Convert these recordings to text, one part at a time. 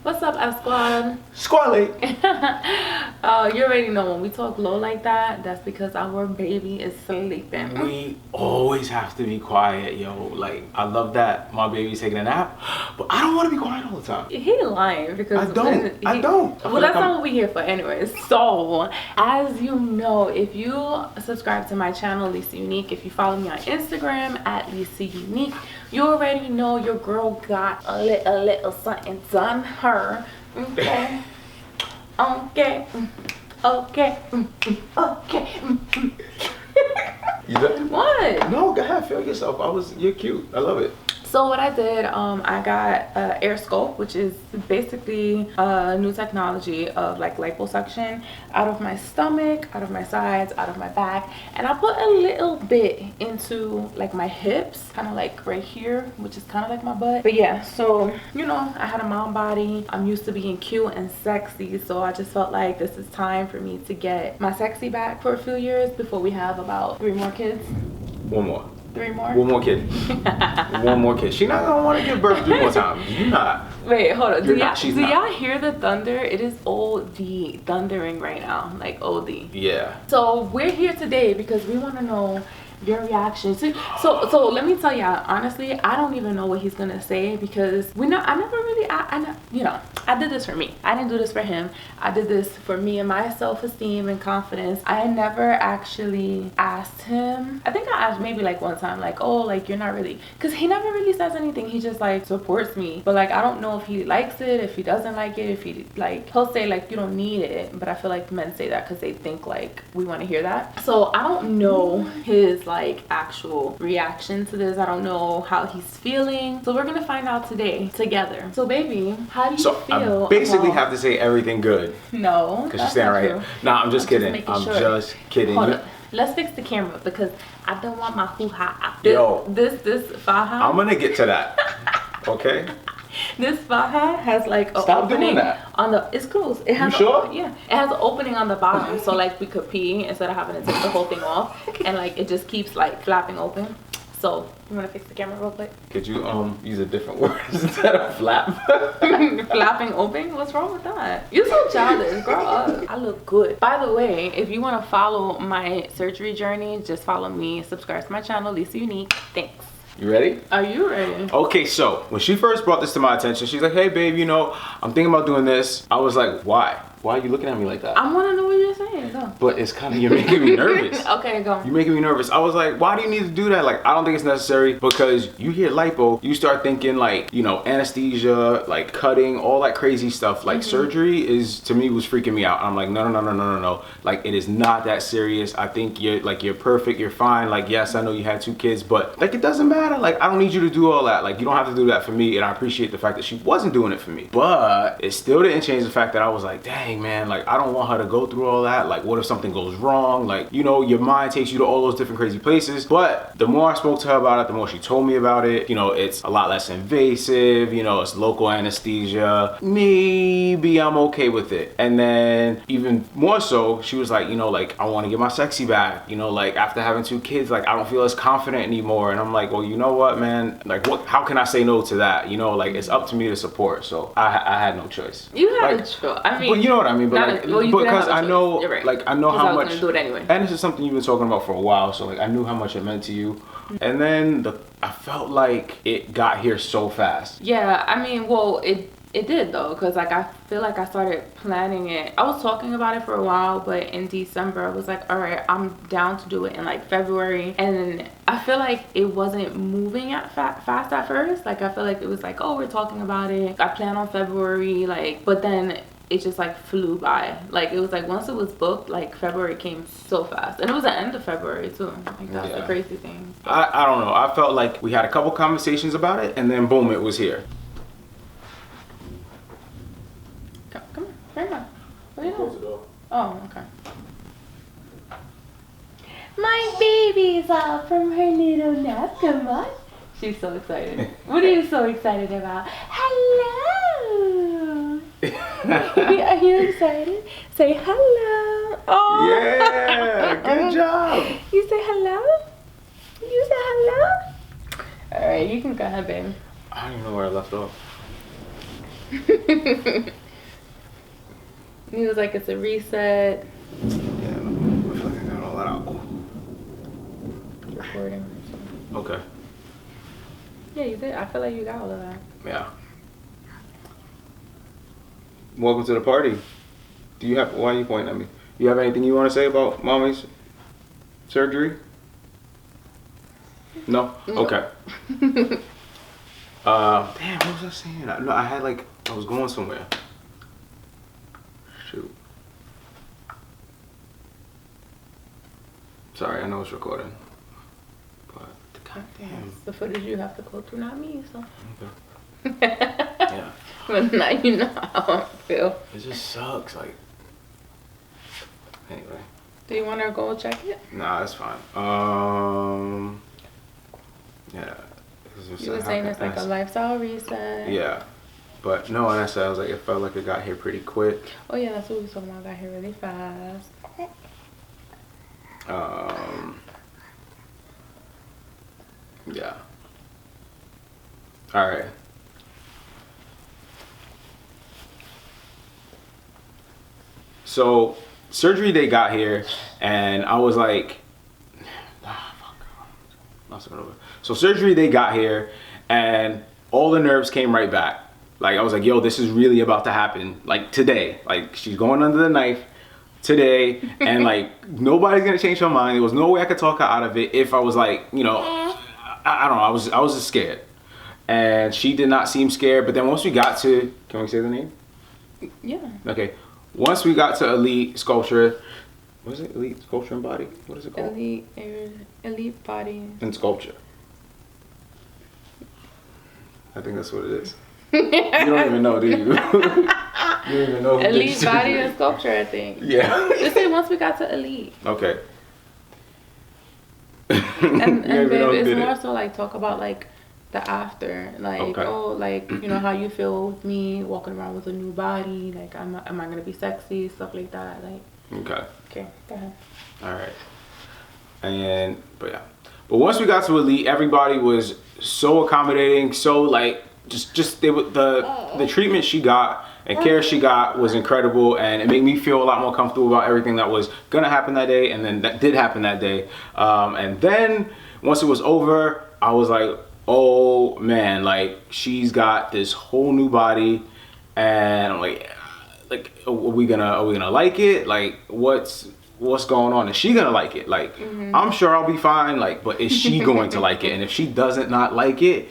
What's up, F Squad? Squally. You already know when we talk low like that, that's because our baby is sleeping. We always have to be quiet, yo. Like, I love that my baby's taking a nap, but I don't want to be quiet all the time. He lying because I don't. Well, that's not what we're here for anyways. So, as you know, if you subscribe to my channel, Lisa Unique, if you follow me on Instagram at Lisa Unique, you already know your girl got a little something done her. Okay. Okay. Okay. Okay. You done? What? No, go ahead. Feel yourself. You're cute. I love it. So what I did, I got air sculpt, which is basically a new technology of like liposuction out of my stomach, out of my sides, out of my back, and I put a little bit into like my hips, kind of like right here, which is kind of like my butt. But yeah, so you know, I had a mom body. I'm used to being cute and sexy, so I just felt like this is time for me to get my sexy back for a few years before we have about 3 more kids. 1 more. 3 more? 1 more kid. 1 more kid. She not gonna want to give birth 3 more times. You not. Wait, hold on. Do not. y'all hear the thunder? It is OD thundering right now, like OD. Yeah. So we're here today because we want to know your reaction. So let me tell y'all honestly, I don't even know what he's gonna say because I never really, you know, I did this for me. I didn't do this for him. I did this for me and my self-esteem and confidence. I never actually asked him. I think I asked maybe like one time, like, oh, like you're not really, because he never really says anything. He just like supports me, but like I don't know if he likes it, if he doesn't like it, if he like, he'll say like you don't need it, but I feel like men say that because they think like we want to hear that. So I don't know his like actual reaction to this. I don't know how he's feeling, so we're gonna find out today together. So baby, how do you feel? I basically have to say everything good. No, because she's standing right here. Nah, I'm just kidding. I'm just kidding. Hold up. Let's fix the camera because I don't want my hoo-ha. Yo, this faja. I'm gonna get to that. Okay. This faja has like an Stop opening doing that. on the. It's closed. It has. You sure? Yeah. It has an opening on the bottom, so like we could pee instead of having to take the whole thing off, and like it just keeps like flapping open. So you want to fix the camera real quick? Could you use a different word instead of flap? Flapping open? What's wrong with that? You're so childish. Grow up. I look good. By the way, if you want to follow my surgery journey, just follow me. Subscribe to my channel, Lisa Unique. Thanks. You ready? Are you ready? Okay, so when she first brought this to my attention, she's like, hey babe, you know, I'm thinking about doing this. I was like, why? Why are you looking at me like that? I want to know what you're saying. Go. But it's kind of, you're making me nervous. Okay, go. You're making me nervous. I was like, why do you need to do that? Like, I don't think it's necessary, because you hear lipo, you start thinking like, you know, anesthesia, like cutting, all that crazy stuff. Like surgery is, to me, was freaking me out. I'm like, no. Like, it is not that serious. I think you're perfect. You're fine. Like, yes, I know you had 2 kids, but like, it doesn't matter. Like, I don't need you to do all that. Like, you don't have to do that for me. And I appreciate the fact that she wasn't doing it for me, but it still didn't change the fact that I was like, dang, man, like I don't want her to go through all that. Like, what if something goes wrong? Like, you know, your mind takes you to all those different crazy places. But the more I spoke to her about it, the more she told me about it. You know, it's a lot less invasive, you know, it's local anesthesia. Maybe I'm okay with it. And then even more so, she was like, you know, like, I want to get my sexy back. You know, like after having 2 kids, like I don't feel as confident anymore. And I'm like, well, you know what, man, like how can I say no to that? You know, like it's up to me to support. So I had no choice. You had like, a choice. I mean, but you know what I mean. But like, because I know, right. like I know how much. I was gonna do it anyway. And this is something you've been talking about for a while, so like I knew how much it meant to you. And then I felt like it got here so fast. Yeah, I mean, well, it did though, because like I feel like I started planning it. I was talking about it for a while, but in December I was like, all right, I'm down to do it in like February. And I feel like it wasn't moving at fast at first. Like I feel like it was like, oh, we're talking about it, I plan on February, like, but then it just like flew by. Like it was like once it was booked, like February came so fast, and it was the end of February too. Like that's the crazy thing. I don't know, I felt like we had a couple conversations about it, and then boom, it was here. Come on, hang on. What are you doing? Oh, okay. My baby's out from her little nap. Come on. She's so excited. What are you so excited about? Hello. Are you excited? Say hello. Oh. Yeah, good job. You say hello? You say hello? All right, you can go ahead, baby. I don't even know where I left off. He was like, it's a reset. Yeah, I feel like I got all that out. Recording. Okay. Yeah, you did. I feel like you got all of that. Yeah. Welcome to the party. Why are you pointing at me? You have anything you want to say about mommy's surgery? No? Okay. Damn, what was I saying? No, I was going somewhere. Shoot. Sorry, I know it's recording. But, goddamn. The footage you have to go through, not me, so. Okay. Yeah. But now you know how I feel. It just sucks, like. Anyway. Do you want to go check it? Nah, that's fine. Yeah. You were saying it's like a lifestyle reset. Yeah. But no, and I said, I was like, it felt like it got here pretty quick. Oh yeah, that's what we was talking about. Got here really fast. Yeah. All right. So surgery day got here, and I was like, so surgery day got here, and all the nerves came right back. Like I was like, yo, this is really about to happen. Like today, like she's going under the knife today, and like nobody's gonna change her mind. There was no way I could talk her out of it if I was like, you know, I don't know. I was just scared, and she did not seem scared. But then once we got to, can we say the name? Yeah. Okay. Once we got to Elite Sculpture, what is it? Elite Sculpture and Body? What is it called? Elite Body and Sculpture. I think that's what it is. You don't even know, do you? You don't even know. Elite Body and Sculpture, I think. Yeah. Just say once we got to Elite. Okay. And babe, it's more so like talk about like the after, like okay. Oh, like you know how you feel with me walking around with a new body, like am I gonna be sexy, stuff like that, like. Okay, go ahead. All right. But once we got to Elite, everybody was so accommodating, so like just they would the treatment she got and care she got was incredible, and it made me feel a lot more comfortable about everything that was gonna happen that day, and then that did happen that day. And then once it was over, I was like, oh man, like she's got this whole new body, and I'm like are we gonna like it? Like what's going on? Is she gonna like it? Like I'm sure I'll be fine, like, but is she going to like it? And if she doesn't not like it,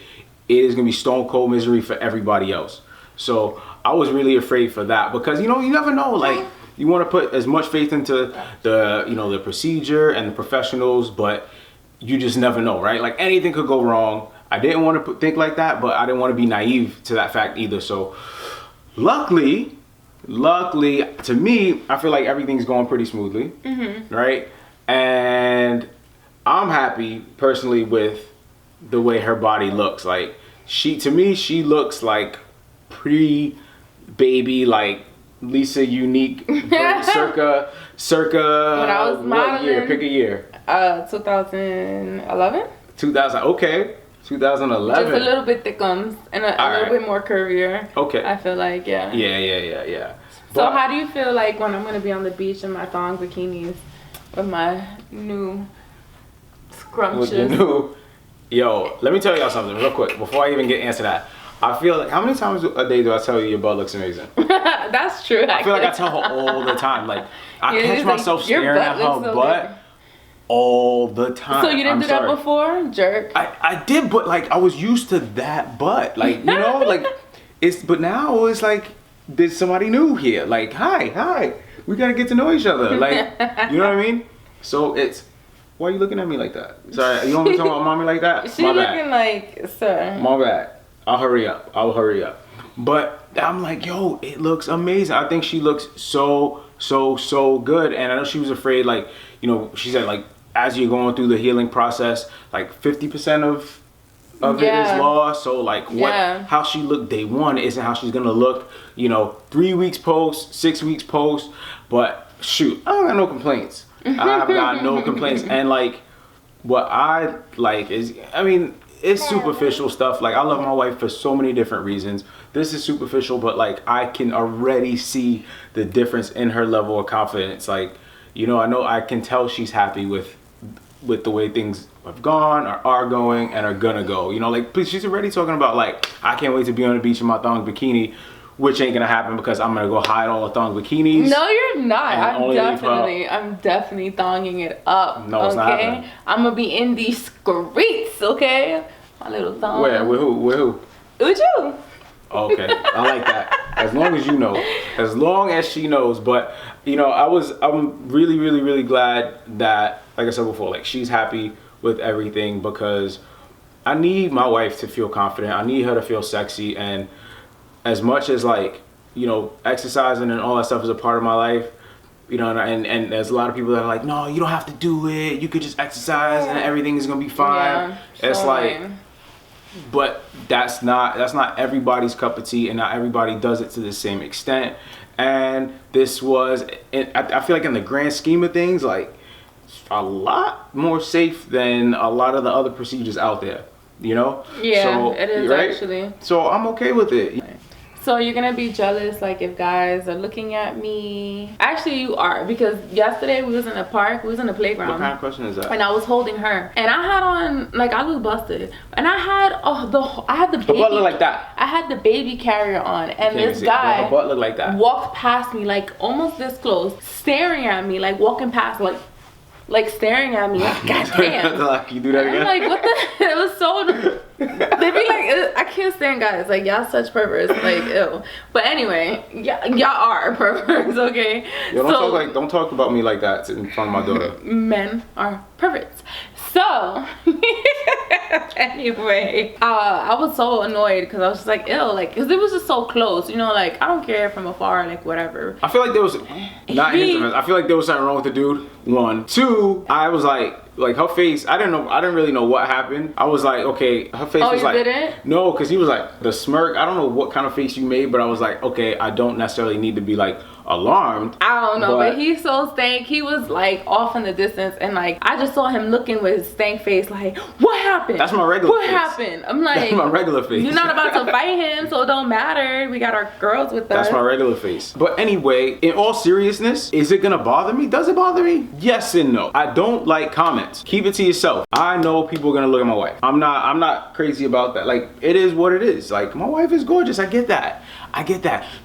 it is gonna be stone cold misery for everybody else. So I was really afraid for that, because you know, you never know, like you want to put as much faith into the, you know, the procedure and the professionals, but you just never know, right? Like anything could go wrong. I didn't want to think like that, but I didn't want to be naive to that fact either. So luckily to me, I feel like everything's going pretty smoothly, right? And I'm happy personally with the way her body looks. Like to me, she looks like pre-baby, like Lisa Unique, circa when I was what modeling, year? Pick a year. 2011. 2000. Okay. 2011. Just a little bit thickums and a little bit more curvier. Okay. I feel like, yeah. Yeah. So how do you feel like when I'm gonna be on the beach in my thong bikinis with my new scrumptious? Yo, let me tell y'all something real quick before I even get answer that. I feel like, how many times a day do I tell you your butt looks amazing? That's true. I feel like I tell her all the time. Like I catch myself like, staring at her so butt. Good. All the time. So you didn't do that before? Jerk. I did, but like I was used to that butt. Like, you know, like but now it's like there's somebody new here. Like, hi. We gotta get to know each other. Like, you know what I mean? So why are you looking at me like that? Sorry, you don't want me to talk about mommy like that? She's looking like, sir. My bad. I'll hurry up. But I'm like, yo, it looks amazing. I think she looks so good. And I know she was afraid, like, you know, she said like, as you're going through the healing process, like 50% of it is lost. So like how she looked day one isn't how she's gonna look, you know, 3 weeks post, 6 weeks post. But shoot, I don't got no complaints. I've got no complaints. And like what I like is, I mean, it's superficial stuff. Like, I love my wife for so many different reasons. This is superficial, but like, I can already see the difference in her level of confidence. Like, you know I can tell she's happy with the way things have gone, or are going, and are gonna go. You know, like, she's already talking about like, I can't wait to be on the beach in my thong bikini, which ain't gonna happen because I'm gonna go hide all the thong bikinis. No, you're not. I'm definitely thonging it up. No, it's not happening. I'm gonna be in these streets, okay? My little thong. Where? With who? With who? With you. Okay, I like that. As long as you know, as long as she knows. But you know, I'm really glad that, like I said before, like, she's happy with everything, because I need my wife to feel confident. I need her to feel sexy. And as much as, like, you know, exercising and all that stuff is a part of my life, you know, and there's a lot of people that are like, no, you don't have to do it. You could just exercise and everything is gonna be fine. Yeah, it's like, but that's not everybody's cup of tea, and not everybody does it to the same extent. And this was, I feel like in the grand scheme of things, like, a lot more safe than a lot of the other procedures out there, you know? Yeah, so, it is, right? Actually. So I'm okay with it. So you're gonna be jealous, like, if guys are looking at me? Actually, you are, because yesterday we was in a park, we was in a playground. What kind of question is that? And I was holding her, and I had on, like, I look busted, and I had the baby. Her butt look like that. I had the baby carrier on, and this guy her butt look like that. Walked past me, like, almost this close, staring at me, like, walking past, like staring at me, like, goddamn. Like, you do that again? I'm like, what the? It was so. They be like, I can't stand guys. Like, y'all such perverts. Like, ew. But anyway, y'all are perverts, okay? Yo, don't talk about me like that in front of my daughter. Men are perverts. So, anyway, I was so annoyed because I was just like, ew, like, because it was just so close, you know, like, I don't care from afar, like, whatever. I feel like there was, not intimate, I feel like there was something wrong with the dude, 1. 2, I was like her face, I didn't really know what happened. I was like, okay, her face was like, didn't? No, because he was like, the smirk, I don't know what kind of face you made, but I was like, okay, I don't necessarily need to be like alarmed. I don't know, but he's so stank. He was like off in the distance, and like, I just saw him looking with his stank face, like, what happened? That's my regular face. What happened? I'm like, that's my regular face. You're not about to fight him, so it don't matter. We got our girls with us. That's my regular face. But anyway, in all seriousness, is it gonna bother me? Does it bother me? Yes and no. I don't like comments. Keep it to yourself. I know people are gonna look at my wife. I'm not crazy about that. Like, it is what it is. Like, my wife is gorgeous. I get that.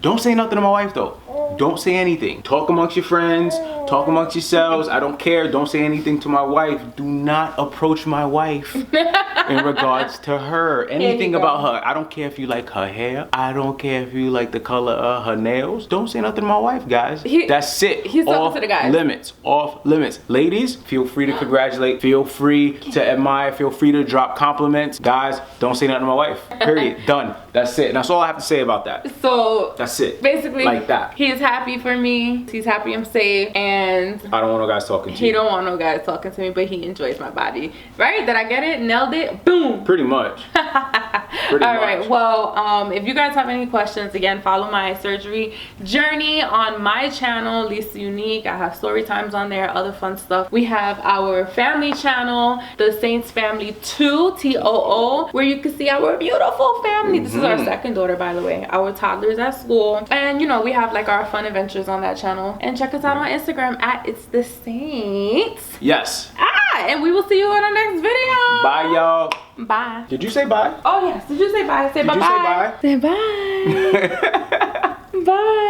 Don't say nothing to my wife though. Don't say anything. Talk amongst your friends. Talk amongst yourselves. I don't care. Don't say anything to my wife. Do not approach my wife in regards to her. Anything about her. I don't care if you like her hair. I don't care if you like the color of her nails. Don't say nothing to my wife, guys. That's it. He's talking to the guys. Off limits. Ladies, feel free to congratulate. Feel free to admire. Feel free to drop compliments. Guys, don't say nothing to my wife. Period. Done. That's it. And that's all I have to say about that. So that's it. Basically, like that. He's happy for me. He's happy I'm safe, and I don't want no guys talking to you. He don't want no guys talking to me, but he enjoys my body. Right? Did I get it? Nailed it? Boom. Pretty much. All right. Well, if you guys have any questions, again, follow my surgery journey on my channel, Lisa Unique. I have story times on there, other fun stuff. We have our family channel, the Saints Family 2, TOO, where you can see our beautiful family. This is our second daughter, by the way. Our toddlers at school, and you know, we have like our fun adventures on that channel. And check us out on Instagram at It's The Saints. Yes. And we will see you in our next video. Bye, y'all. Bye. Did you say bye? Oh yes. Did you say bye? Say bye. Did you say bye? Say bye. Bye.